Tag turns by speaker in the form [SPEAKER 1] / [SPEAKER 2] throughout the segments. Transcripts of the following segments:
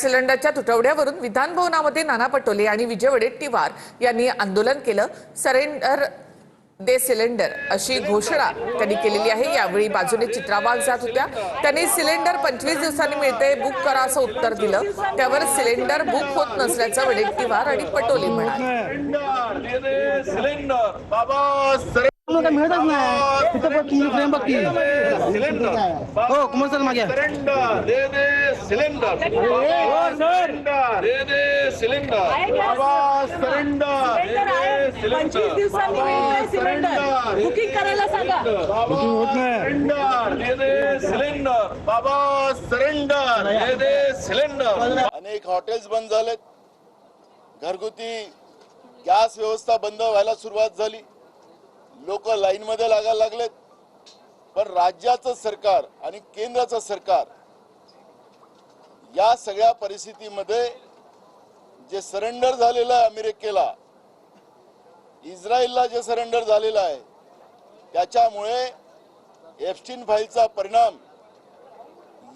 [SPEAKER 1] सिलेंडरच्या तुटवड्यावरून विधान भवनामध्ये नाना पटोले आणि विजय वडेट्टीवार यांनी आंदोलन केलं। सरेंडर दे सिलेंडर अशी घोषणा त्यांनी केलेली आहे। यावेळी बाजूने चित्राबाग जात होत्या। त्यांनी सिलेंडर 25 दिवसांनी मिळते, बुक करा असं उत्तर दिलं। त्यावर सिलेंडर बुक होत नसल्याचं वडेट्टीवार आणि पटोले म्हणाले।
[SPEAKER 2] मिळतच नाही तिथं तुम्ही फ्रेम बघ की हो कमर्शियल मागे
[SPEAKER 3] सिलेंडर दे दे सिलेंडर बाबा सरेंडर
[SPEAKER 4] 25 दिवसांनी मिळते सिलेंडर बुकिंग करायला सांगा।
[SPEAKER 2] बुकिंग होत नाही
[SPEAKER 3] दे दे सिलेंडर बाबा सरेंडर दे दे सिलेंडर।
[SPEAKER 5] अनेक हॉटेल्स बंद झालेत, घरगुती गॅस व्यवस्था बंद व्हायला सुरुवात झाली, लोक लाईन मध्ये लागायला लागलेत। पण राज्याचं सरकार आणि केंद्राचं सरकार या सगळ्या परिस्थितीमध्ये जे सरेंडर झालेलं आहे अमेरिकेला, इस्रायलला जे सरेंडर झालेलं आहे, त्याच्यामुळे एप्स्टीन फाईलचा परिणाम,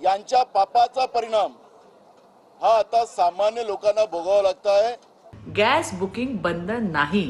[SPEAKER 5] यांच्या पापाचा परिणाम हा आता सामान्य लोकांना भोगावा लागत आहे।
[SPEAKER 6] गॅस बुकिंग बंद नाही।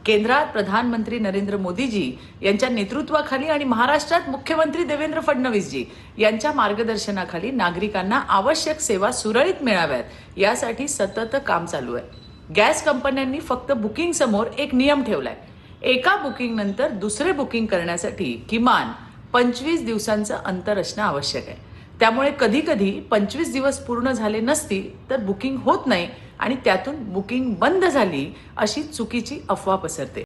[SPEAKER 6] केंद्रात प्रधानमंत्री नरेंद्र मोदीजी यांच्या नेतृत्वाखाली आणि महाराष्ट्रात मुख्यमंत्री देवेंद्र फडणवीसजी यांच्या मार्गदर्शनाखाली नागरिकांना आवश्यक सेवा सुरळीत मिळाव्यात यासाठी सतत काम चालू आहे। गॅस कंपन्यांनी फक्त बुकिंग समोर एक नियम ठेवलाय, एका बुकिंग नंतर दुसरे बुकिंग करण्यासाठी किमान 25 दिवसांचं अंतर असणं आवश्यक आहे। त्यामुळे कधी कधी 25 दिवस पूर्ण झाले नसतील तर बुकिंग होत नाही आणि त्यातून बुकिंग बंद झाली अशी चुकीची अफवा पसरते।